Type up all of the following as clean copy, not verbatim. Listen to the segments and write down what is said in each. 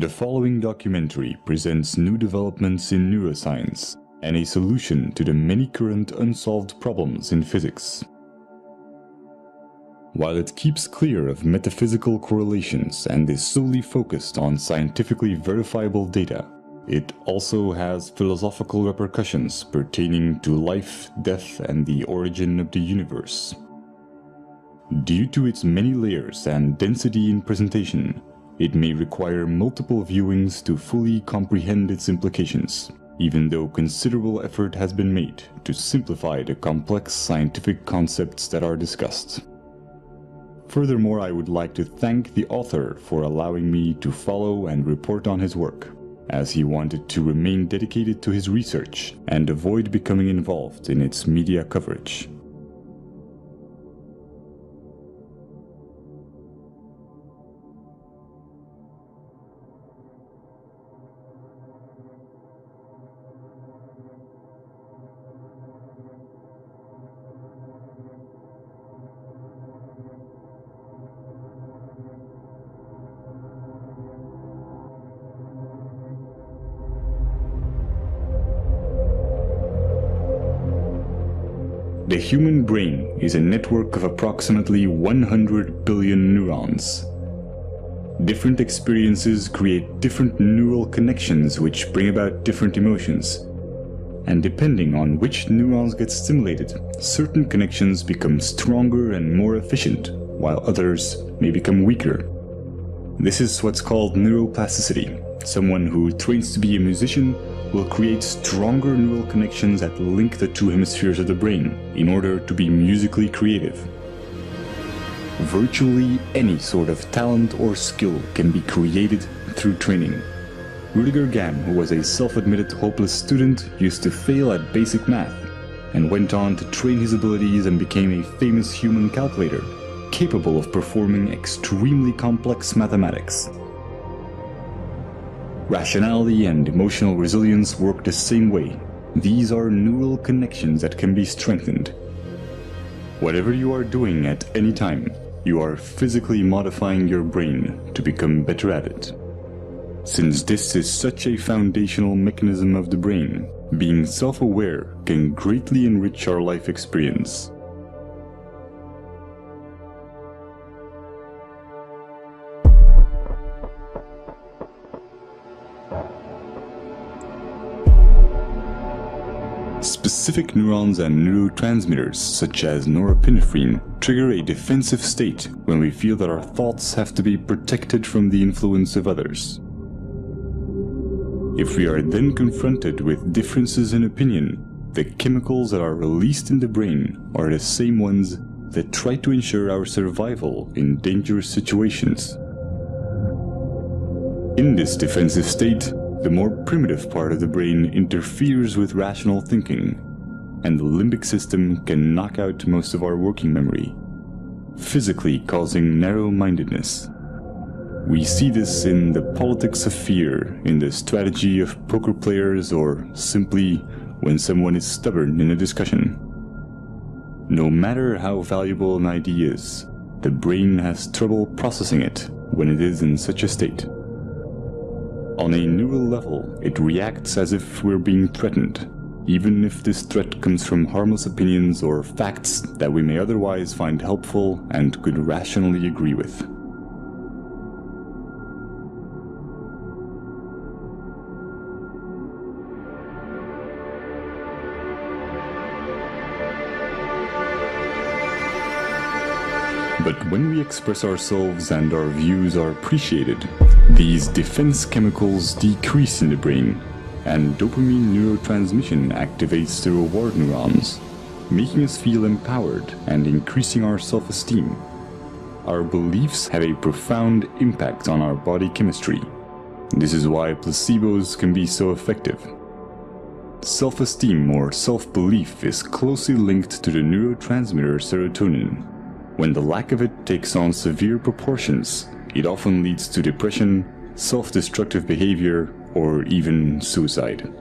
The following documentary presents new developments in neuroscience and a solution to the many current unsolved problems in physics. While it keeps clear of metaphysical correlations and is solely focused on scientifically verifiable data, it also has philosophical repercussions pertaining to life, death, and the origin of the universe. Due to its many layers and density in presentation, it may require multiple viewings to fully comprehend its implications, even though considerable effort has been made to simplify the complex scientific concepts that are discussed. Furthermore, I would like to thank the author for allowing me to follow and report on his work, as he wanted to remain dedicated to his research and avoid becoming involved in its media coverage. The human brain is a network of approximately 100 billion neurons. Different experiences create different neural connections which bring about different emotions. And depending on which neurons get stimulated, certain connections become stronger and more efficient, while others may become weaker. This is what's called neuroplasticity. Someone who trains to be a musician will create stronger neural connections that link the two hemispheres of the brain in order to be musically creative. Virtually any sort of talent or skill can be created through training. Rutger Gamm, who was a self-admitted hopeless student, used to fail at basic math and went on to train his abilities and became a famous human calculator, capable of performing extremely complex mathematics. Rationality and emotional resilience work the same way. These are neural connections that can be strengthened. Whatever you are doing at any time, you are physically modifying your brain to become better at it. Since this is such a foundational mechanism of the brain, being self-aware can greatly enrich our life experience. Specific neurons and neurotransmitters, such as norepinephrine, trigger a defensive state when we feel that our thoughts have to be protected from the influence of others. If we are then confronted with differences in opinion, the chemicals that are released in the brain are the same ones that try to ensure our survival in dangerous situations. In this defensive state, the more primitive part of the brain interferes with rational thinking, and the limbic system can knock out most of our working memory, physically causing narrow-mindedness. We see this in the politics of fear, in the strategy of poker players, or simply when someone is stubborn in a discussion. No matter how valuable an idea is, the brain has trouble processing it when it is in such a state. On a neural level, it reacts as if we're being threatened, even if this threat comes from harmless opinions or facts that we may otherwise find helpful and could rationally agree with. But when we express ourselves and our views are appreciated, these defense chemicals decrease in the brain, and dopamine neurotransmission activates the reward neurons, making us feel empowered and increasing our self-esteem. Our beliefs have a profound impact on our body chemistry. This is why placebos can be so effective. Self-esteem or self-belief is closely linked to the neurotransmitter serotonin. When the lack of it takes on severe proportions, it often leads to depression, self-destructive behavior, or even suicide.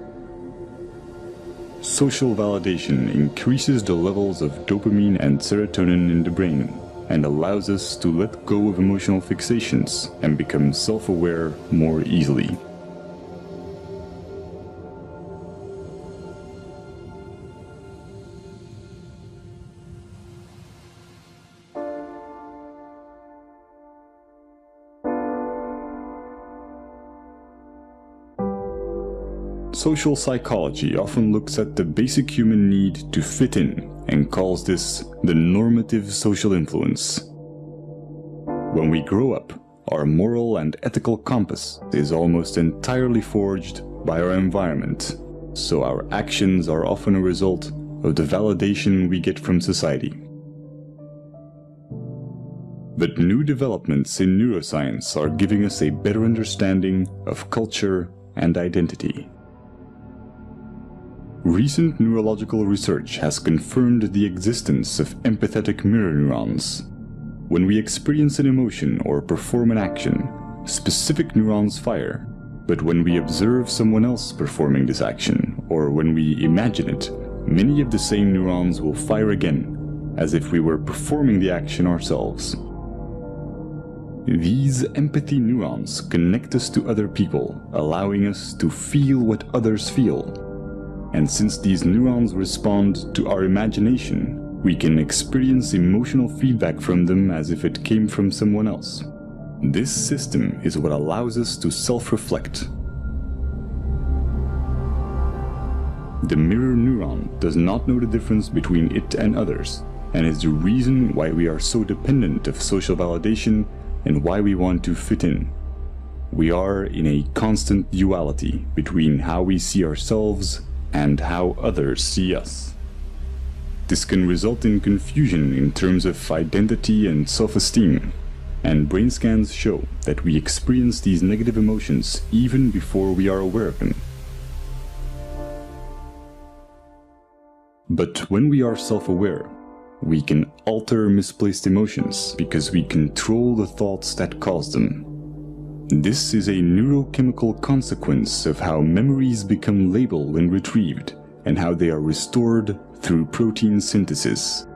Social validation increases the levels of dopamine and serotonin in the brain, and allows us to let go of emotional fixations and become self-aware more easily. Social psychology often looks at the basic human need to fit in and calls this the normative social influence. When we grow up, our moral and ethical compass is almost entirely forged by our environment, so our actions are often a result of the validation we get from society. But new developments in neuroscience are giving us a better understanding of culture and identity. Recent neurological research has confirmed the existence of empathetic mirror neurons. When we experience an emotion or perform an action, specific neurons fire. But when we observe someone else performing this action, or when we imagine it, many of the same neurons will fire again, as if we were performing the action ourselves. These empathy neurons connect us to other people, allowing us to feel what others feel. And since these neurons respond to our imagination, we can experience emotional feedback from them as if it came from someone else. This system is what allows us to self-reflect. The mirror neuron does not know the difference between it and others, and is the reason why we are so dependent of social validation and why we want to fit in. We are in a constant duality between how we see ourselves and how others see us. This can result in confusion in terms of identity and self-esteem, and brain scans show that we experience these negative emotions even before we are aware of them. But when we are self-aware, we can alter misplaced emotions because we control the thoughts that cause them. This is a neurochemical consequence of how memories become labeled when retrieved, and how they are restored through protein synthesis.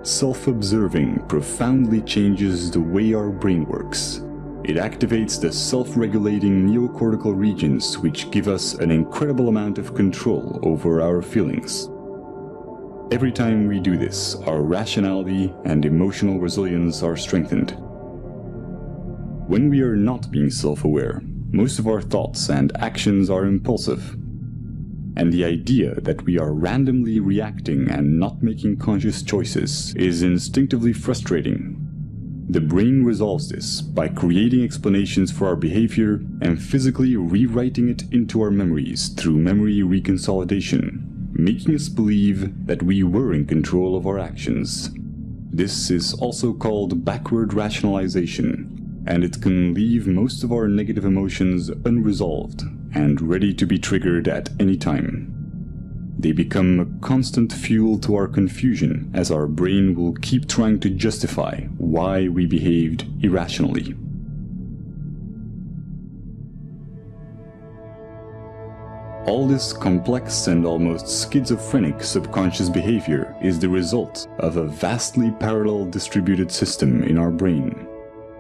Self-observing profoundly changes the way our brain works. It activates the self-regulating neocortical regions, which give us an incredible amount of control over our feelings. Every time we do this, our rationality and emotional resilience are strengthened. When we are not being self-aware, most of our thoughts and actions are impulsive. And the idea that we are randomly reacting and not making conscious choices is instinctively frustrating. The brain resolves this by creating explanations for our behavior and physically rewriting it into our memories through memory reconsolidation, making us believe that we were in control of our actions. This is also called backward rationalization, and it can leave most of our negative emotions unresolved and ready to be triggered at any time. They become a constant fuel to our confusion, as our brain will keep trying to justify why we behaved irrationally. All this complex and almost schizophrenic subconscious behavior is the result of a vastly parallel distributed system in our brain.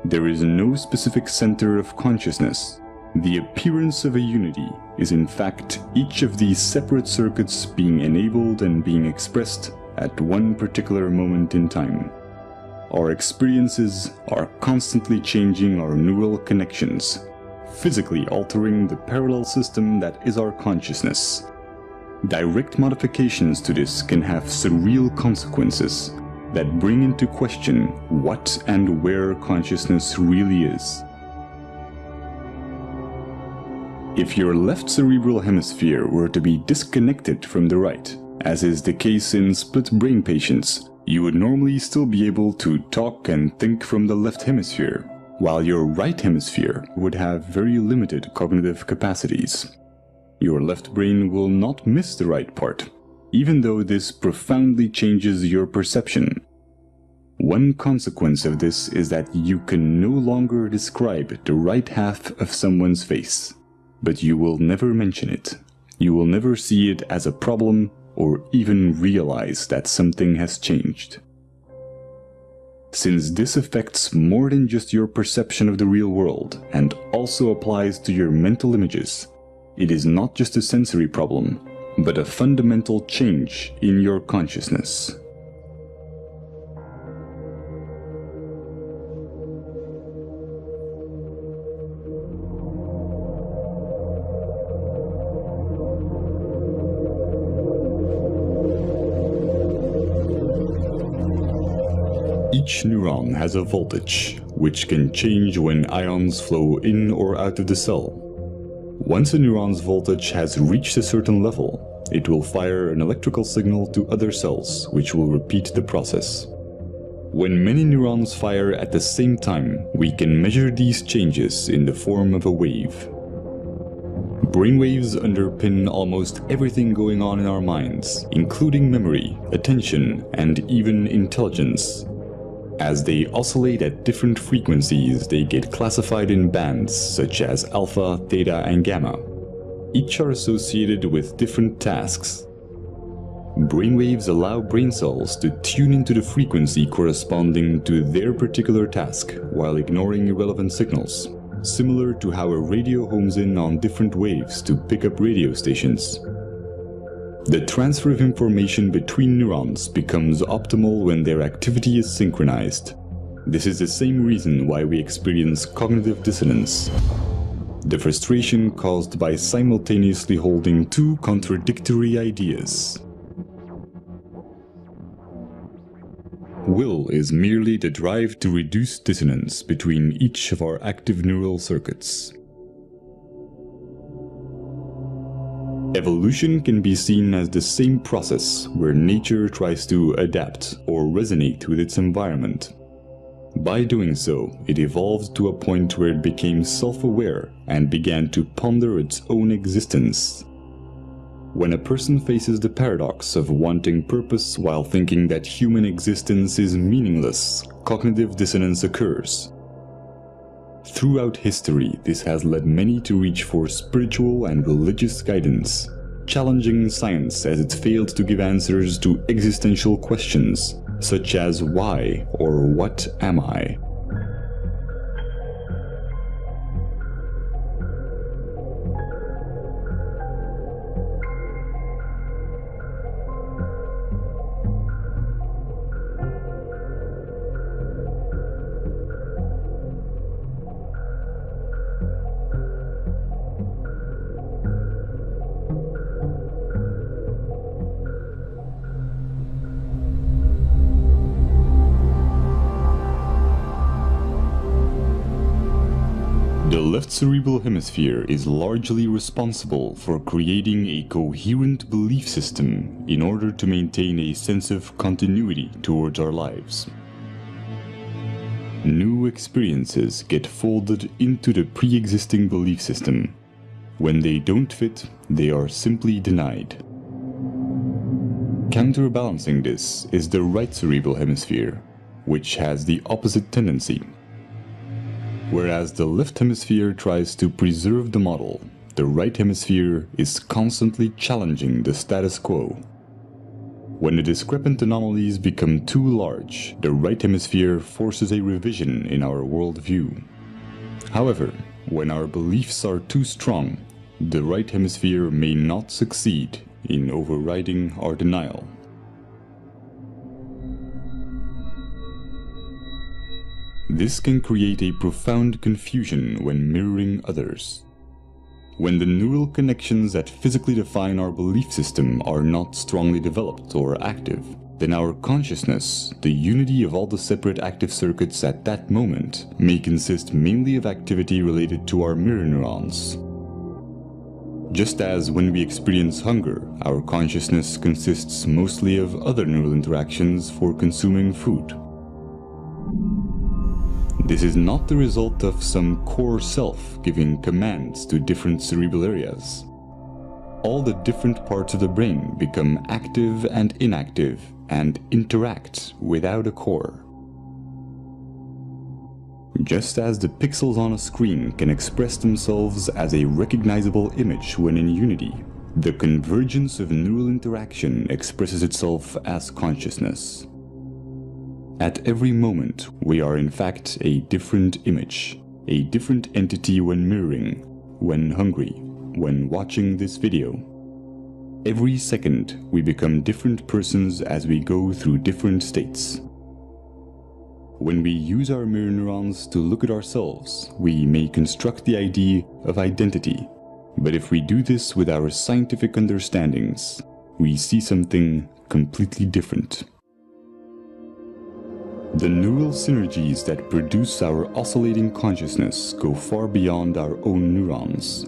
There is no specific center of consciousness. The appearance of a unity is in fact each of these separate circuits being enabled and being expressed at one particular moment in time. Our experiences are constantly changing our neural connections, physically altering the parallel system that is our consciousness. Direct modifications to this can have surreal consequences that bring into question what and where consciousness really is. If your left cerebral hemisphere were to be disconnected from the right, as is the case in split brain patients, you would normally still be able to talk and think from the left hemisphere, while your right hemisphere would have very limited cognitive capacities. Your left brain will not miss the right part, even though this profoundly changes your perception. One consequence of this is that you can no longer describe the right half of someone's face, but you will never mention it. You will never see it as a problem or even realize that something has changed. Since this affects more than just your perception of the real world and also applies to your mental images, it is not just a sensory problem, but a fundamental change in your consciousness. Each neuron has a voltage, which can change when ions flow in or out of the cell. Once a neuron's voltage has reached a certain level, it will fire an electrical signal to other cells, which will repeat the process. When many neurons fire at the same time, we can measure these changes in the form of a wave. Brainwaves underpin almost everything going on in our minds, including memory, attention, and even intelligence. As they oscillate at different frequencies, they get classified in bands such as alpha, theta, and gamma. Each are associated with different tasks. Brainwaves allow brain cells to tune into the frequency corresponding to their particular task while ignoring irrelevant signals, similar to how a radio homes in on different waves to pick up radio stations. The transfer of information between neurons becomes optimal when their activity is synchronized. This is the same reason why we experience cognitive dissonance, the frustration caused by simultaneously holding two contradictory ideas. Will is merely the drive to reduce dissonance between each of our active neural circuits. Evolution can be seen as the same process where nature tries to adapt or resonate with its environment. By doing so, it evolved to a point where it became self-aware and began to ponder its own existence. When a person faces the paradox of wanting purpose while thinking that human existence is meaningless, cognitive dissonance occurs. Throughout history, this has led many to reach for spiritual and religious guidance, challenging science as it failed to give answers to existential questions, such as why or what am I? The left cerebral hemisphere is largely responsible for creating a coherent belief system in order to maintain a sense of continuity towards our lives. New experiences get folded into the pre-existing belief system. When they don't fit, they are simply denied. Counterbalancing this is the right cerebral hemisphere, which has the opposite tendency. Whereas the left hemisphere tries to preserve the model, the right hemisphere is constantly challenging the status quo. When the discrepant anomalies become too large, the right hemisphere forces a revision in our worldview. However, when our beliefs are too strong, the right hemisphere may not succeed in overriding our denial. This can create a profound confusion when mirroring others. When the neural connections that physically define our belief system are not strongly developed or active, then our consciousness, the unity of all the separate active circuits at that moment, may consist mainly of activity related to our mirror neurons. Just as when we experience hunger, our consciousness consists mostly of other neural interactions for consuming food. This is not the result of some core self giving commands to different cerebral areas. All the different parts of the brain become active and inactive and interact without a core. Just as the pixels on a screen can express themselves as a recognizable image when in unity, the convergence of neural interaction expresses itself as consciousness. At every moment, we are in fact a different image, a different entity when mirroring, when hungry, when watching this video. Every second, we become different persons as we go through different states. When we use our mirror neurons to look at ourselves, we may construct the idea of identity. But if we do this with our scientific understandings, we see something completely different. The neural synergies that produce our oscillating consciousness go far beyond our own neurons.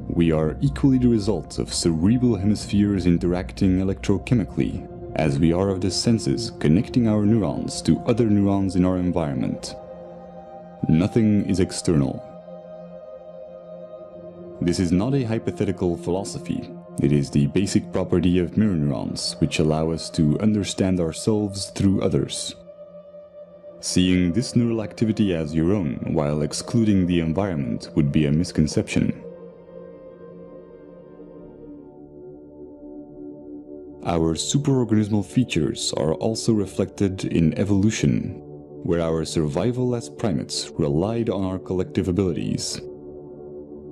We are equally the result of cerebral hemispheres interacting electrochemically, as we are of the senses connecting our neurons to other neurons in our environment. Nothing is external. This is not a hypothetical philosophy. It is the basic property of mirror neurons, which allow us to understand ourselves through others. Seeing this neural activity as your own while excluding the environment would be a misconception. Our superorganismal features are also reflected in evolution, where our survival as primates relied on our collective abilities.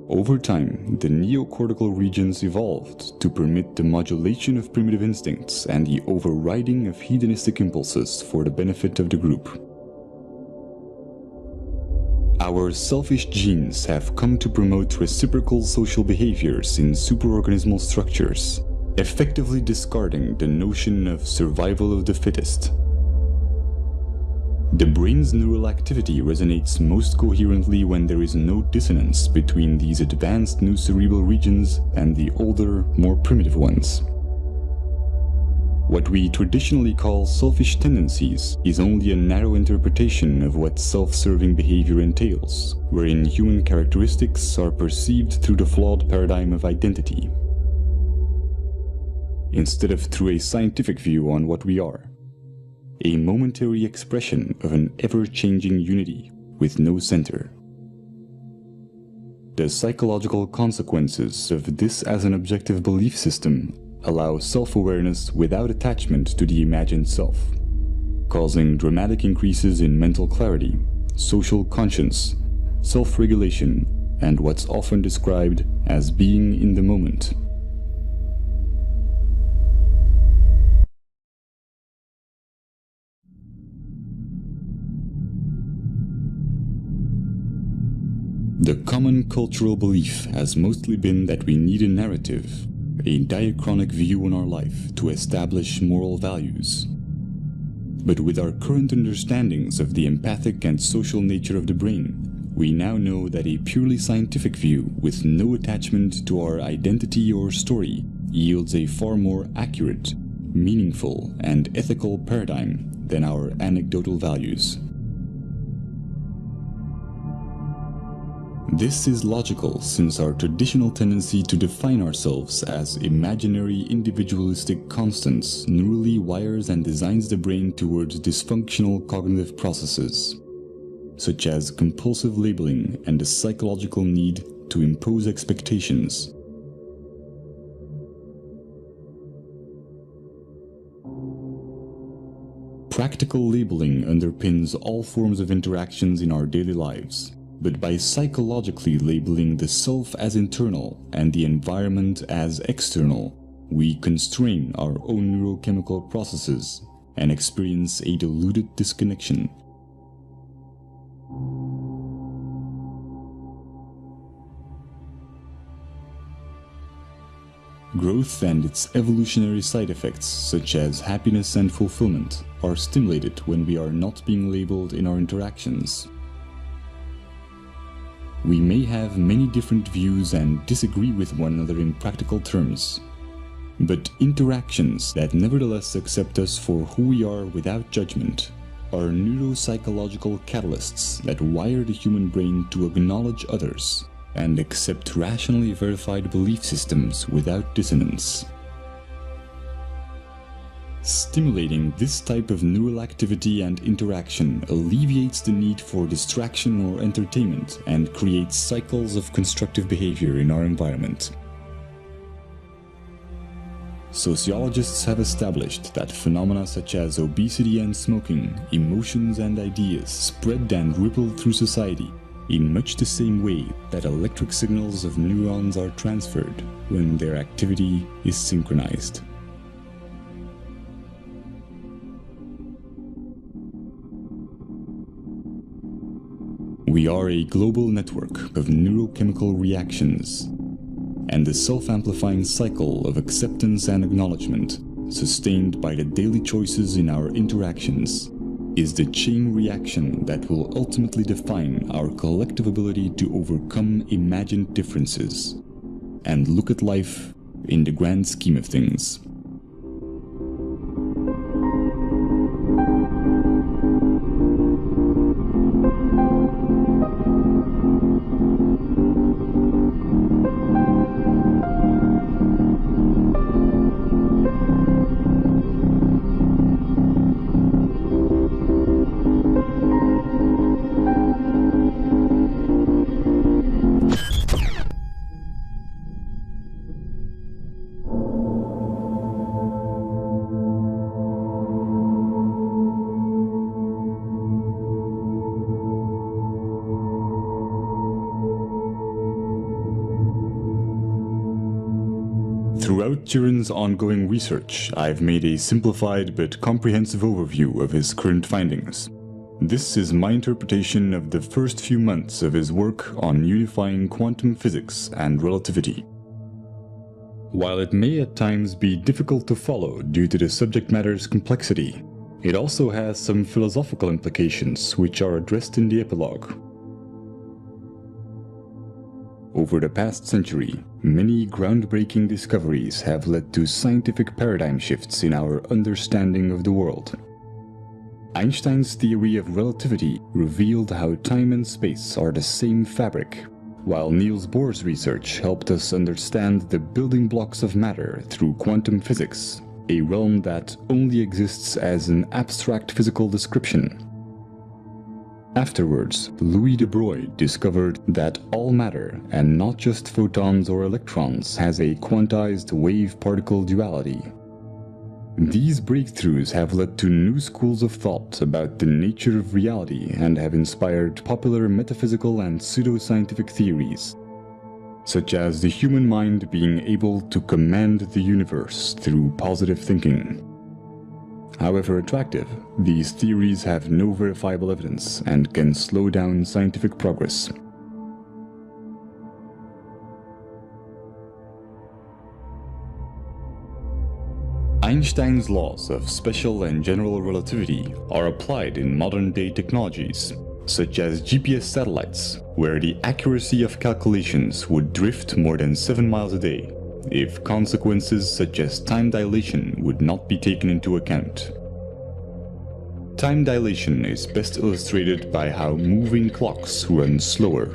Over time, the neocortical regions evolved to permit the modulation of primitive instincts and the overriding of hedonistic impulses for the benefit of the group. Our selfish genes have come to promote reciprocal social behaviors in superorganismal structures, effectively discarding the notion of survival of the fittest. The brain's neural activity resonates most coherently when there is no dissonance between these advanced new cerebral regions and the older, more primitive ones. What we traditionally call selfish tendencies is only a narrow interpretation of what self-serving behavior entails, wherein human characteristics are perceived through the flawed paradigm of identity, instead of through a scientific view on what we are, a momentary expression of an ever-changing unity with no center. The psychological consequences of this as an objective belief system allow self-awareness without attachment to the imagined self, causing dramatic increases in mental clarity, social conscience, self-regulation, and what's often described as being in the moment. The common cultural belief has mostly been that we need a narrative, a diachronic view on our life to establish moral values. But with our current understandings of the empathic and social nature of the brain, we now know that a purely scientific view with no attachment to our identity or story yields a far more accurate, meaningful, and ethical paradigm than our anecdotal values. This is logical since our traditional tendency to define ourselves as imaginary individualistic constants neurally wires and designs the brain towards dysfunctional cognitive processes, such as compulsive labeling and the psychological need to impose expectations. Practical labeling underpins all forms of interactions in our daily lives. But by psychologically labeling the self as internal and the environment as external, we constrain our own neurochemical processes and experience a diluted disconnection. Growth and its evolutionary side effects, such as happiness and fulfillment, are stimulated when we are not being labeled in our interactions. We may have many different views and disagree with one another in practical terms, but interactions that nevertheless accept us for who we are without judgment are neuropsychological catalysts that wire the human brain to acknowledge others and accept rationally verified belief systems without dissonance. Stimulating this type of neural activity and interaction alleviates the need for distraction or entertainment and creates cycles of constructive behavior in our environment. Sociologists have established that phenomena such as obesity and smoking, emotions and ideas spread and ripple through society in much the same way that electric signals of neurons are transferred when their activity is synchronized. We are a global network of neurochemical reactions, and the self-amplifying cycle of acceptance and acknowledgement, sustained by the daily choices in our interactions, is the chain reaction that will ultimately define our collective ability to overcome imagined differences and look at life in the grand scheme of things. Throughout Turin's ongoing research, I've made a simplified but comprehensive overview of his current findings. This is my interpretation of the first few months of his work on unifying quantum physics and relativity. While it may at times be difficult to follow due to the subject matter's complexity, it also has some philosophical implications which are addressed in the epilogue. Over the past century, many groundbreaking discoveries have led to scientific paradigm shifts in our understanding of the world. Einstein's theory of relativity revealed how time and space are the same fabric, while Niels Bohr's research helped us understand the building blocks of matter through quantum physics, a realm that only exists as an abstract physical description. Afterwards, Louis de Broglie discovered that all matter, and not just photons or electrons, has a quantized wave-particle duality. These breakthroughs have led to new schools of thought about the nature of reality and have inspired popular metaphysical and pseudoscientific theories, such as the human mind being able to command the universe through positive thinking. However attractive, these theories have no verifiable evidence and can slow down scientific progress. Einstein's laws of special and general relativity are applied in modern-day technologies, such as GPS satellites, where the accuracy of calculations would drift more than 7 miles a day, if consequences such as time dilation would not be taken into account. Time dilation is best illustrated by how moving clocks run slower.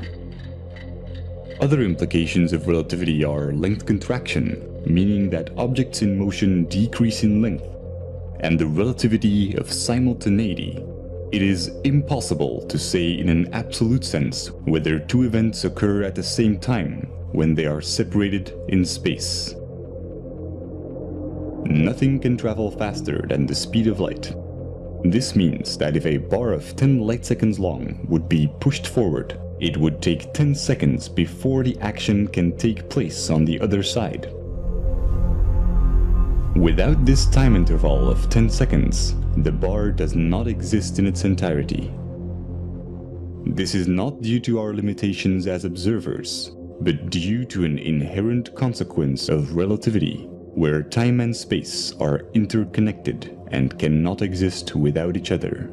Other implications of relativity are length contraction, meaning that objects in motion decrease in length, and the relativity of simultaneity. It is impossible to say in an absolute sense whether two events occur at the same time when they are separated in space. Nothing can travel faster than the speed of light. This means that if a bar of 10 light seconds long would be pushed forward, it would take 10 seconds before the action can take place on the other side. Without this time interval of 10 seconds, the bar does not exist in its entirety. This is not due to our limitations as observers, but due to an inherent consequence of relativity, where time and space are interconnected and cannot exist without each other.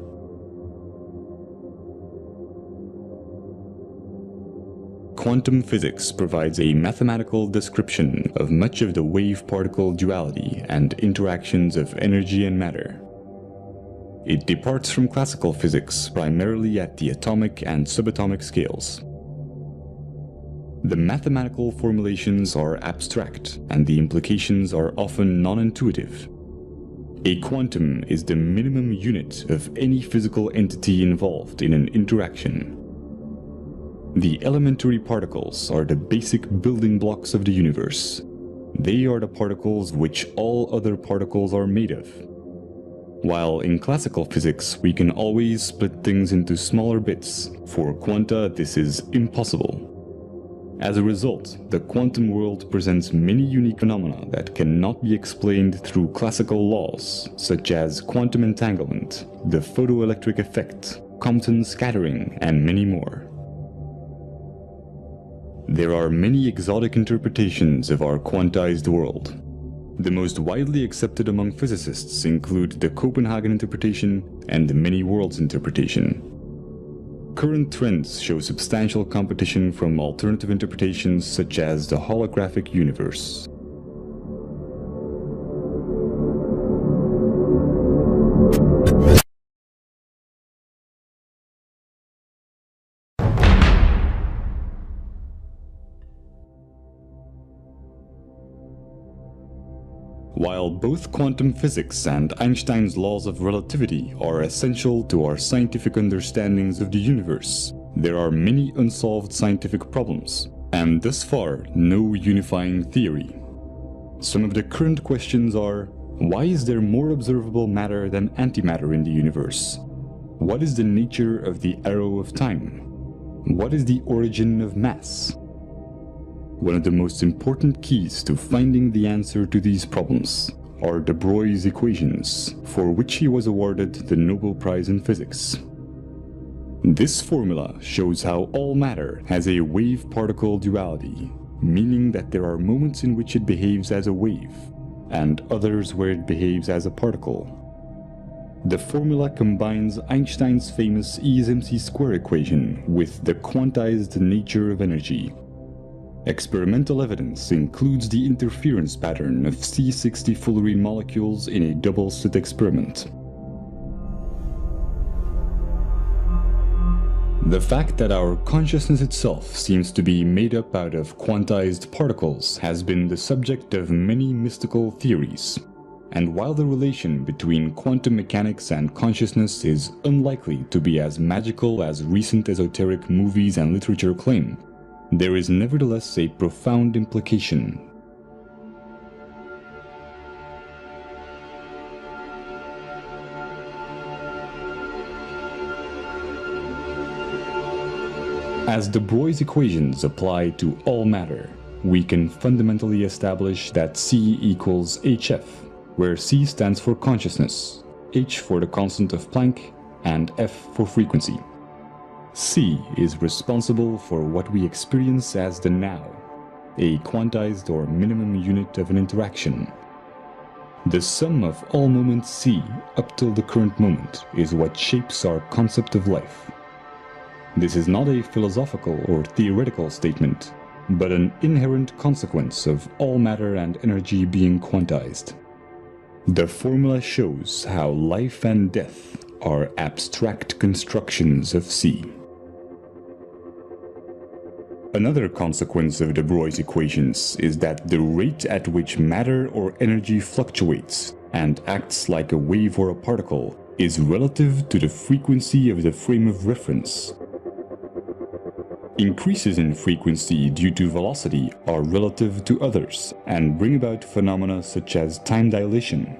Quantum physics provides a mathematical description of much of the wave-particle duality and interactions of energy and matter. It departs from classical physics primarily at the atomic and subatomic scales. The mathematical formulations are abstract, and the implications are often non-intuitive. A quantum is the minimum unit of any physical entity involved in an interaction. The elementary particles are the basic building blocks of the universe. They are the particles which all other particles are made of. While in classical physics, we can always split things into smaller bits, for quanta this is impossible. As a result, the quantum world presents many unique phenomena that cannot be explained through classical laws, such as quantum entanglement, the photoelectric effect, Compton scattering, and many more. There are many exotic interpretations of our quantized world. The most widely accepted among physicists include the Copenhagen interpretation and the many worlds interpretation. Current trends show substantial competition from alternative interpretations such as the holographic universe. While both quantum physics and Einstein's laws of relativity are essential to our scientific understandings of the universe, there are many unsolved scientific problems, and thus far, no unifying theory. Some of the current questions are: why is there more observable matter than antimatter in the universe? What is the nature of the arrow of time? What is the origin of mass? One of the most important keys to finding the answer to these problems are de Broglie's equations, for which he was awarded the Nobel Prize in Physics. This formula shows how all matter has a wave-particle duality, meaning that there are moments in which it behaves as a wave, and others where it behaves as a particle. The formula combines Einstein's famous E is mc² equation with the quantized nature of energy. Experimental evidence includes the interference pattern of C60 fullerene molecules in a double-slit experiment. The fact that our consciousness itself seems to be made up out of quantized particles has been the subject of many mystical theories. And while the relation between quantum mechanics and consciousness is unlikely to be as magical as recent esoteric movies and literature claim, there is nevertheless a profound implication. As de Broglie's equations apply to all matter, we can fundamentally establish that C equals HF, where C stands for consciousness, H for the constant of Planck, and F for frequency. C is responsible for what we experience as the now, a quantized or minimum unit of an interaction. The sum of all moments C up till the current moment is what shapes our concept of life. This is not a philosophical or theoretical statement, but an inherent consequence of all matter and energy being quantized. The formula shows how life and death are abstract constructions of C. Another consequence of de Broglie's equations is that the rate at which matter or energy fluctuates and acts like a wave or a particle is relative to the frequency of the frame of reference. Increases in frequency due to velocity are relative to others and bring about phenomena such as time dilation.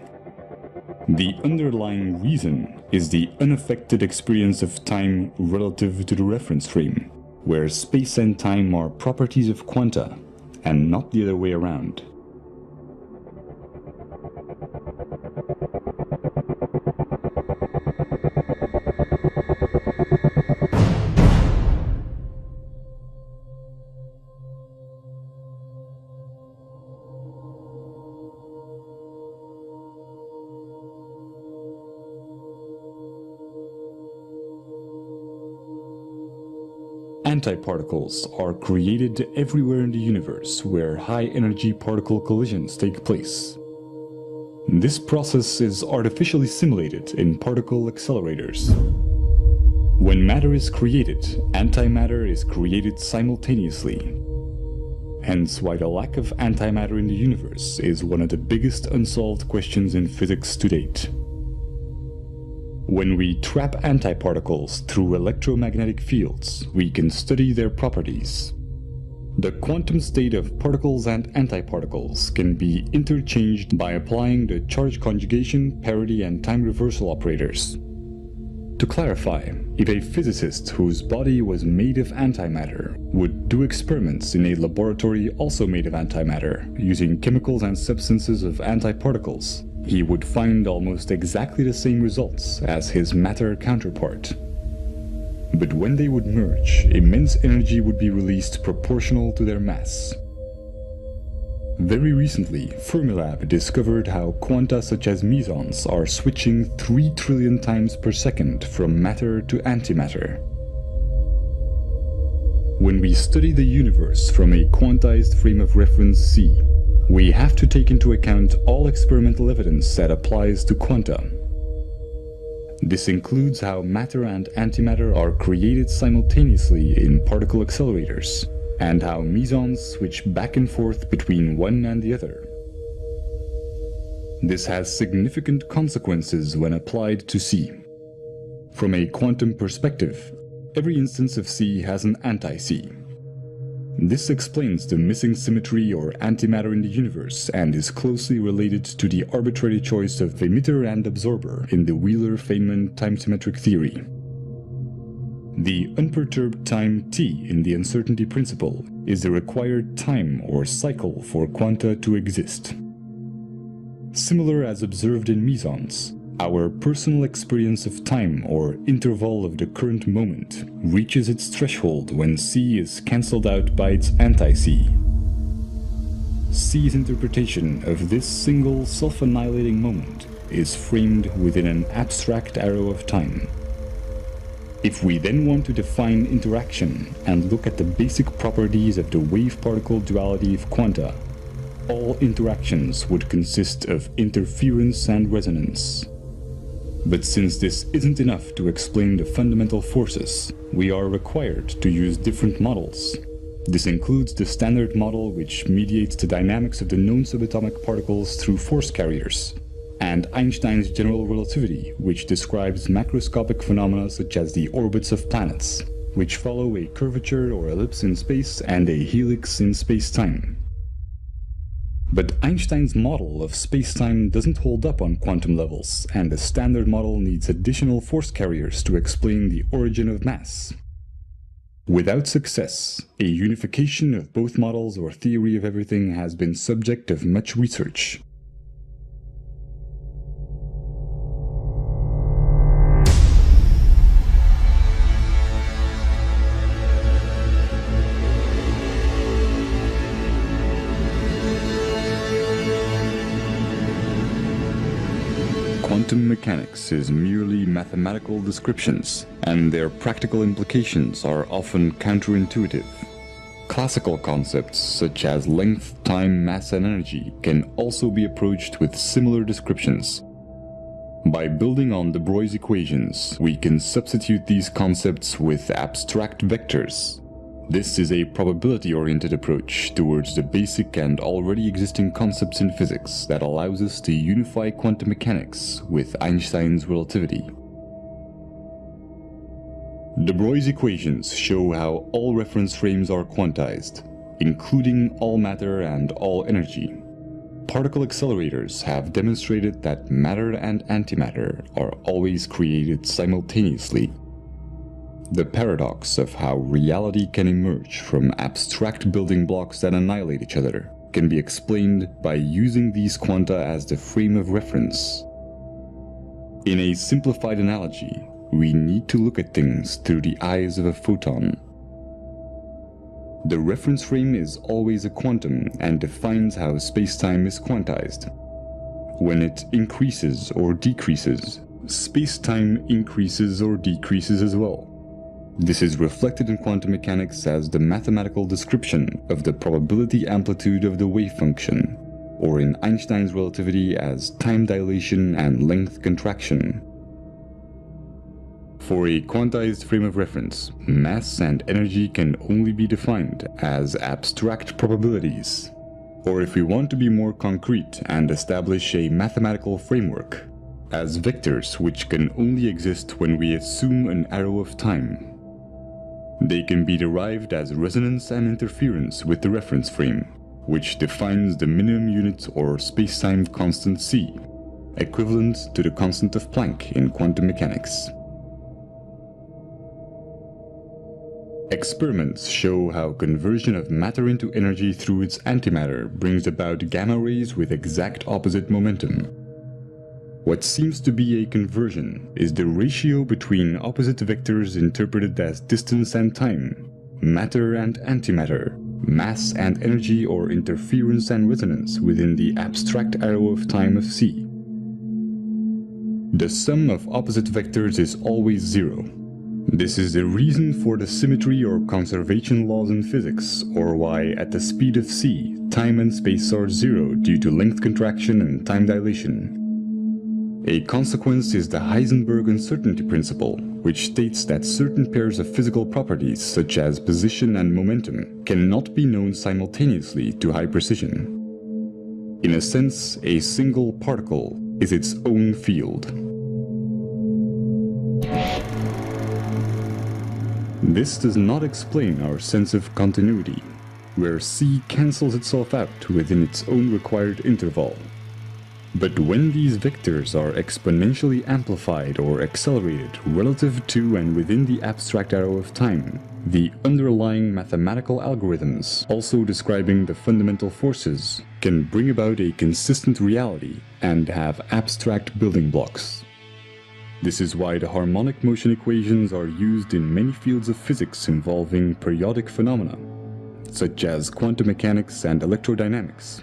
The underlying reason is the unaffected experience of time relative to the reference frame, where space and time are properties of quanta, and not the other way around. Antiparticles are created everywhere in the universe where high-energy particle collisions take place. This process is artificially simulated in particle accelerators. When matter is created, antimatter is created simultaneously. Hence why the lack of antimatter in the universe is one of the biggest unsolved questions in physics to date. When we trap antiparticles through electromagnetic fields, we can study their properties. The quantum state of particles and antiparticles can be interchanged by applying the charge conjugation, parity, and time reversal operators. To clarify, if a physicist whose body was made of antimatter would do experiments in a laboratory also made of antimatter, using chemicals and substances of antiparticles, he would find almost exactly the same results as his matter counterpart. But when they would merge, immense energy would be released proportional to their mass. Very recently, Fermilab discovered how quanta such as mesons are switching 3 trillion times per second from matter to antimatter. When we study the universe from a quantized frame of reference C, we have to take into account all experimental evidence that applies to quanta. This includes how matter and antimatter are created simultaneously in particle accelerators, and how mesons switch back and forth between one and the other. This has significant consequences when applied to C. From a quantum perspective, every instance of C has an anti-C. This explains the missing symmetry or antimatter in the universe and is closely related to the arbitrary choice of emitter and absorber in the Wheeler-Feynman time-symmetric theory. The unperturbed time t in the uncertainty principle is the required time or cycle for quanta to exist. Similar as observed in mesons, our personal experience of time or interval of the current moment reaches its threshold when C is cancelled out by its anti-C. C's interpretation of this single self-annihilating moment is framed within an abstract arrow of time. If we then want to define interaction and look at the basic properties of the wave-particle duality of quanta, all interactions would consist of interference and resonance. But since this isn't enough to explain the fundamental forces, we are required to use different models. This includes the Standard Model, which mediates the dynamics of the known subatomic particles through force carriers, and Einstein's general relativity, which describes macroscopic phenomena such as the orbits of planets, which follow a curvature or ellipse in space and a helix in space-time. But Einstein's model of space-time doesn't hold up on quantum levels, and the Standard Model needs additional force carriers to explain the origin of mass. Without success, a unification of both models or theory of everything has been subject of much research. Quantum mechanics is merely mathematical descriptions, and their practical implications are often counterintuitive. Classical concepts such as length, time, mass, and energy can also be approached with similar descriptions. By building on de Broglie's equations, we can substitute these concepts with abstract vectors. This is a probability-oriented approach towards the basic and already existing concepts in physics that allows us to unify quantum mechanics with Einstein's relativity. De Broglie's equations show how all reference frames are quantized, including all matter and all energy. Particle accelerators have demonstrated that matter and antimatter are always created simultaneously. The paradox of how reality can emerge from abstract building blocks that annihilate each other can be explained by using these quanta as the frame of reference. In a simplified analogy, we need to look at things through the eyes of a photon. The reference frame is always a quantum and defines how space-time is quantized. When it increases or decreases, space-time increases or decreases as well. This is reflected in quantum mechanics as the mathematical description of the probability amplitude of the wave function, or in Einstein's relativity as time dilation and length contraction. For a quantized frame of reference, mass and energy can only be defined as abstract probabilities. Or if we want to be more concrete and establish a mathematical framework, as vectors which can only exist when we assume an arrow of time. They can be derived as resonance and interference with the reference frame, which defines the minimum unit or spacetime constant c, equivalent to the constant of Planck in quantum mechanics. Experiments show how conversion of matter into energy through its antimatter brings about gamma rays with exact opposite momentum. What seems to be a conversion is the ratio between opposite vectors interpreted as distance and time, matter and antimatter, mass and energy, or interference and resonance within the abstract arrow of time of c. The sum of opposite vectors is always zero. This is the reason for the symmetry or conservation laws in physics, or why at the speed of c, time and space are zero due to length contraction and time dilation. A consequence is the Heisenberg uncertainty principle, which states that certain pairs of physical properties, such as position and momentum, cannot be known simultaneously to high precision. In a sense, a single particle is its own field. This does not explain our sense of continuity, where c cancels itself out within its own required interval. But when these vectors are exponentially amplified or accelerated relative to and within the abstract arrow of time, the underlying mathematical algorithms, also describing the fundamental forces, can bring about a consistent reality and have abstract building blocks. This is why the harmonic motion equations are used in many fields of physics involving periodic phenomena, such as quantum mechanics and electrodynamics,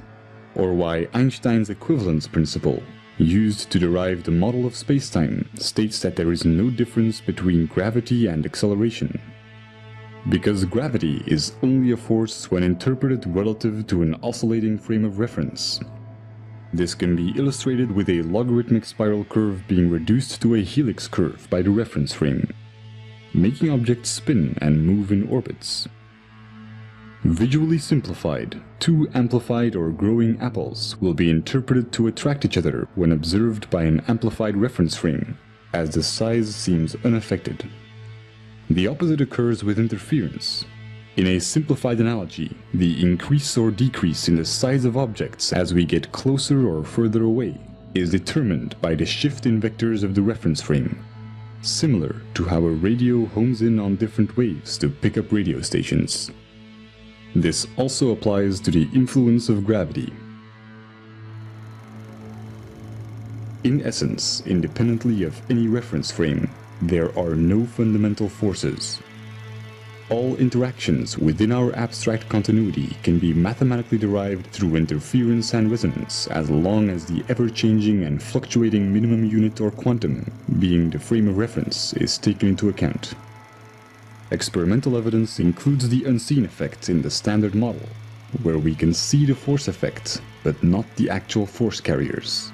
or why Einstein's equivalence principle, used to derive the model of spacetime, states that there is no difference between gravity and acceleration. Because gravity is only a force when interpreted relative to an oscillating frame of reference. This can be illustrated with a logarithmic spiral curve being reduced to a helix curve by the reference frame, making objects spin and move in orbits. Visually simplified, two amplified or growing apples will be interpreted to attract each other when observed by an amplified reference frame, as the size seems unaffected. The opposite occurs with interference. In a simplified analogy, the increase or decrease in the size of objects as we get closer or further away is determined by the shift in vectors of the reference frame, similar to how a radio hones in on different waves to pick up radio stations. This also applies to the influence of gravity. In essence, independently of any reference frame, there are no fundamental forces. All interactions within our abstract continuity can be mathematically derived through interference and resonance as long as the ever-changing and fluctuating minimum unit or quantum, being the frame of reference, is taken into account. Experimental evidence includes the unseen effect in the standard model, where we can see the force effect, but not the actual force carriers.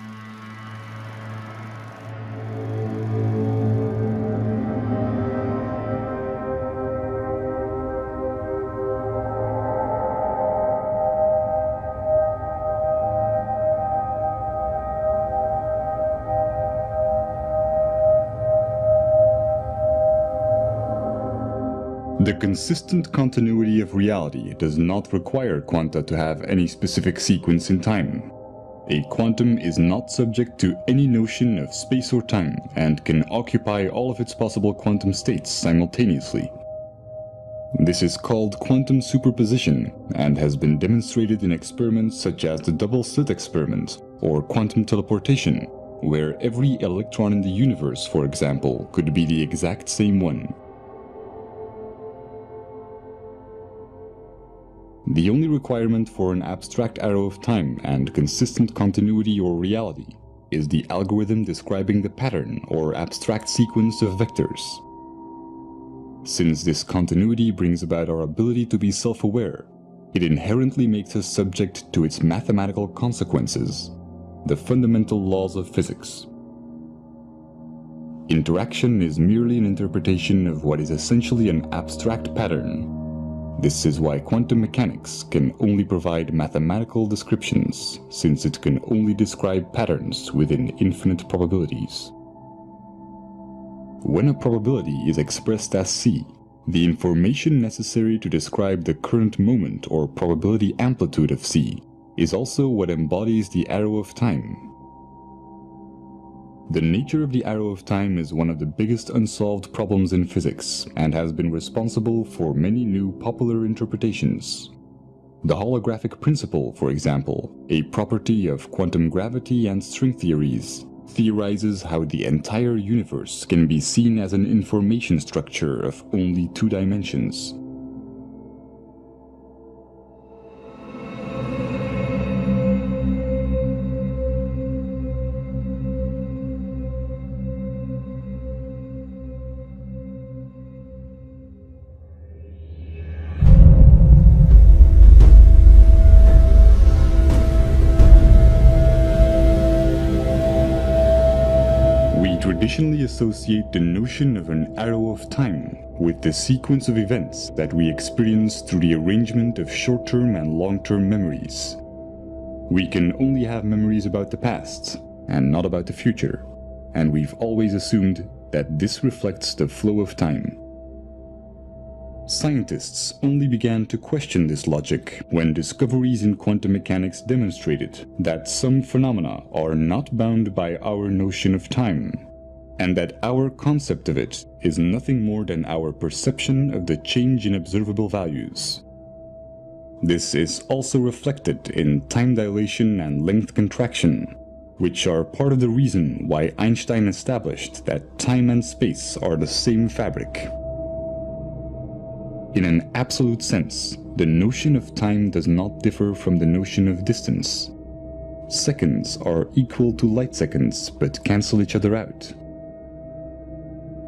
The consistent continuity of reality does not require quanta to have any specific sequence in time. A quantum is not subject to any notion of space or time and can occupy all of its possible quantum states simultaneously. This is called quantum superposition and has been demonstrated in experiments such as the double-slit experiment or quantum teleportation, where every electron in the universe, for example, could be the exact same one. The only requirement for an abstract arrow of time and consistent continuity or reality is the algorithm describing the pattern or abstract sequence of vectors. Since this continuity brings about our ability to be self-aware, it inherently makes us subject to its mathematical consequences, the fundamental laws of physics. Interaction is merely an interpretation of what is essentially an abstract pattern. This is why quantum mechanics can only provide mathematical descriptions, since it can only describe patterns within infinite probabilities. When a probability is expressed as C, The information necessary to describe the current moment or probability amplitude of C is also what embodies the arrow of time. The nature of the arrow of time is one of the biggest unsolved problems in physics and has been responsible for many new popular interpretations. The holographic principle, for example, a property of quantum gravity and string theories, theorizes how the entire universe can be seen as an information structure of only 2 dimensions. Traditionally associate the notion of an arrow of time with the sequence of events that we experience through the arrangement of short-term and long-term memories. We can only have memories about the past and not about the future, and we've always assumed that this reflects the flow of time. Scientists only began to question this logic when discoveries in quantum mechanics demonstrated that some phenomena are not bound by our notion of time, and that our concept of it is nothing more than our perception of the change in observable values. This is also reflected in time dilation and length contraction, which are part of the reason why Einstein established that time and space are the same fabric. In an absolute sense, the notion of time does not differ from the notion of distance. Seconds are equal to light seconds but cancel each other out.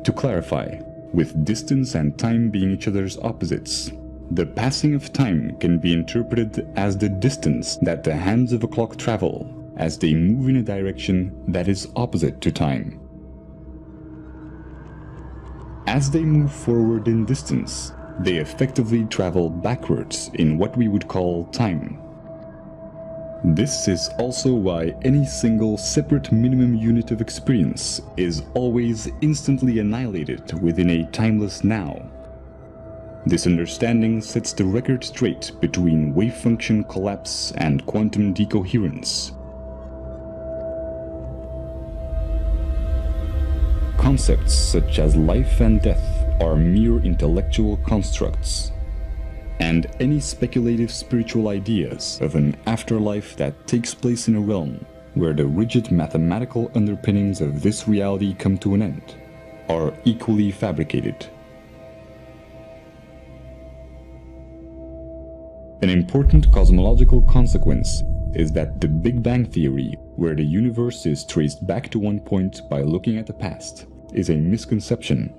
To clarify, with distance and time being each other's opposites, the passing of time can be interpreted as the distance that the hands of a clock travel as they move in a direction that is opposite to time. As they move forward in distance, they effectively travel backwards in what we would call time. This is also why any single separate minimum unit of experience is always instantly annihilated within a timeless now. This understanding sets the record straight between wave function collapse and quantum decoherence. Concepts such as life and death are mere intellectual constructs, and any speculative spiritual ideas of an afterlife that takes place in a realm where the rigid mathematical underpinnings of this reality come to an end are equally fabricated. An important cosmological consequence is that the Big Bang Theory, where the universe is traced back to one point by looking at the past, is a misconception.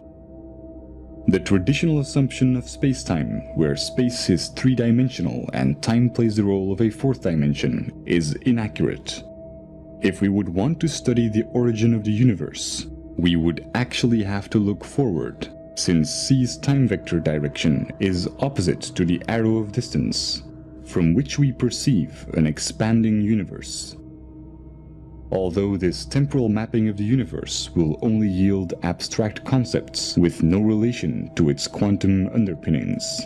The traditional assumption of space-time, where space is 3-dimensional and time plays the role of a 4th dimension, is inaccurate. If we would want to study the origin of the universe, we would actually have to look forward, since C's time vector direction is opposite to the arrow of distance, from which we perceive an expanding universe. Although this temporal mapping of the universe will only yield abstract concepts with no relation to its quantum underpinnings.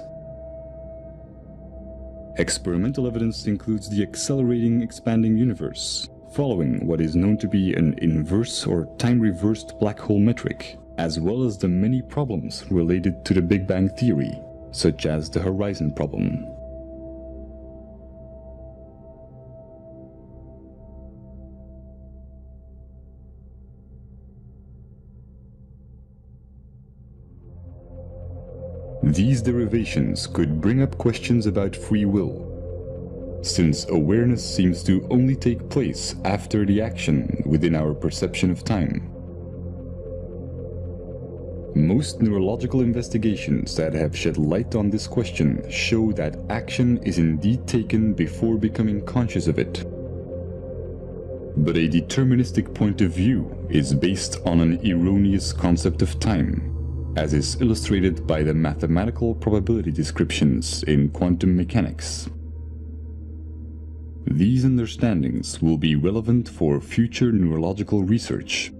Experimental evidence includes the accelerating expanding universe, following what is known to be an inverse or time-reversed black hole metric, as well as the many problems related to the Big Bang Theory, such as the horizon problem. These derivations could bring up questions about free will, since awareness seems to only take place after the action within our perception of time. Most neurological investigations that have shed light on this question show that action is indeed taken before becoming conscious of it. But a deterministic point of view is based on an erroneous concept of time, as is illustrated by the mathematical probability descriptions in quantum mechanics. These understandings will be relevant for future neurological research,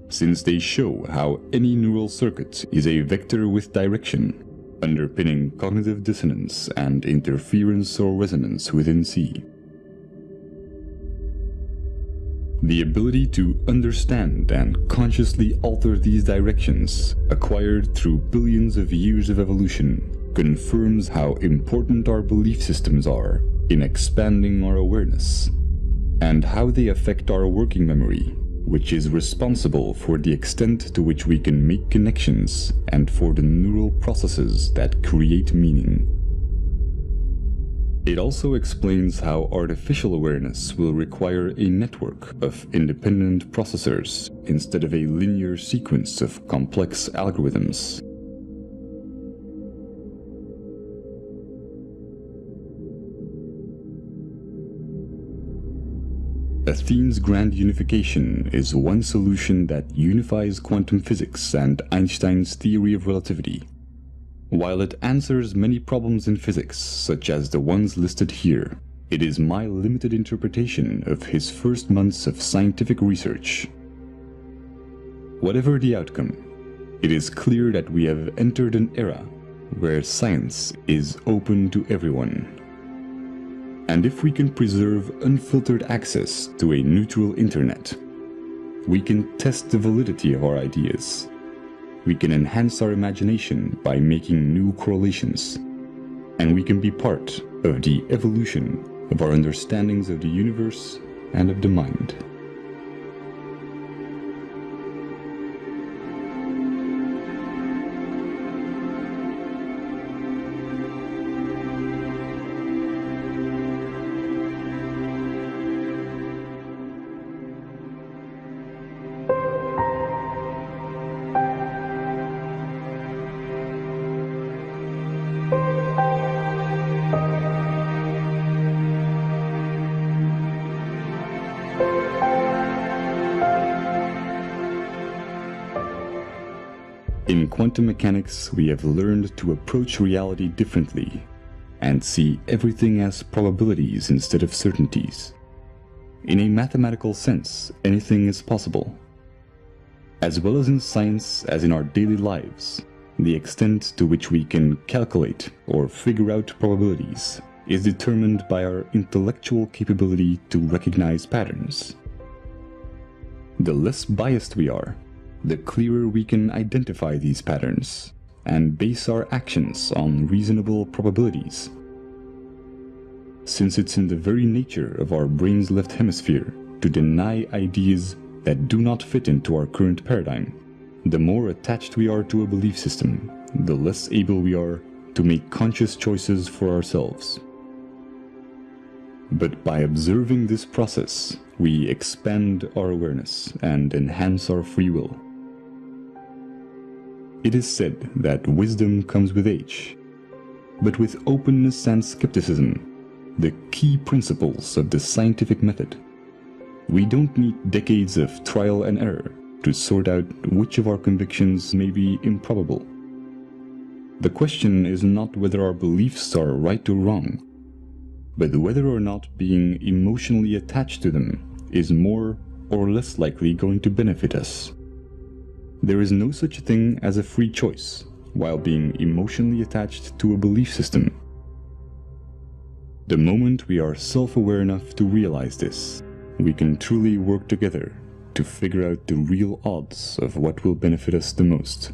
since they show how any neural circuit is a vector with direction, underpinning cognitive dissonance and interference or resonance within C. The ability to understand and consciously alter these directions, acquired through billions of years of evolution, confirms how important our belief systems are in expanding our awareness, and how they affect our working memory, which is responsible for the extent to which we can make connections and for the neural processes that create meaning. It also explains how artificial awareness will require a network of independent processors instead of a linear sequence of complex algorithms. Athén's grand unification is one solution that unifies quantum physics and Einstein's theory of relativity. While it answers many problems in physics, such as the ones listed here, it is my limited interpretation of his first months of scientific research. Whatever the outcome, it is clear that we have entered an era where science is open to everyone. And if we can preserve unfiltered access to a neutral internet, we can test the validity of our ideas. We can enhance our imagination by making new correlations, and we can be part of the evolution of our understandings of the universe and of the mind. In quantum mechanics, we have learned to approach reality differently and see everything as probabilities instead of certainties. In a mathematical sense, anything is possible. As well as in science as in our daily lives, the extent to which we can calculate or figure out probabilities is determined by our intellectual capability to recognize patterns. The less biased we are, the clearer we can identify these patterns and base our actions on reasonable probabilities. Since it's in the very nature of our brain's left hemisphere to deny ideas that do not fit into our current paradigm, the more attached we are to a belief system, the less able we are to make conscious choices for ourselves. But by observing this process, we expand our awareness and enhance our free will. It is said that wisdom comes with age, but with openness and skepticism, the key principles of the scientific method. We don't need decades of trial and error to sort out which of our convictions may be improbable. The question is not whether our beliefs are right or wrong, but whether or not being emotionally attached to them is more or less likely going to benefit us. There is no such thing as a free choice while being emotionally attached to a belief system. The moment we are self-aware enough to realize this, we can truly work together to figure out the real odds of what will benefit us the most.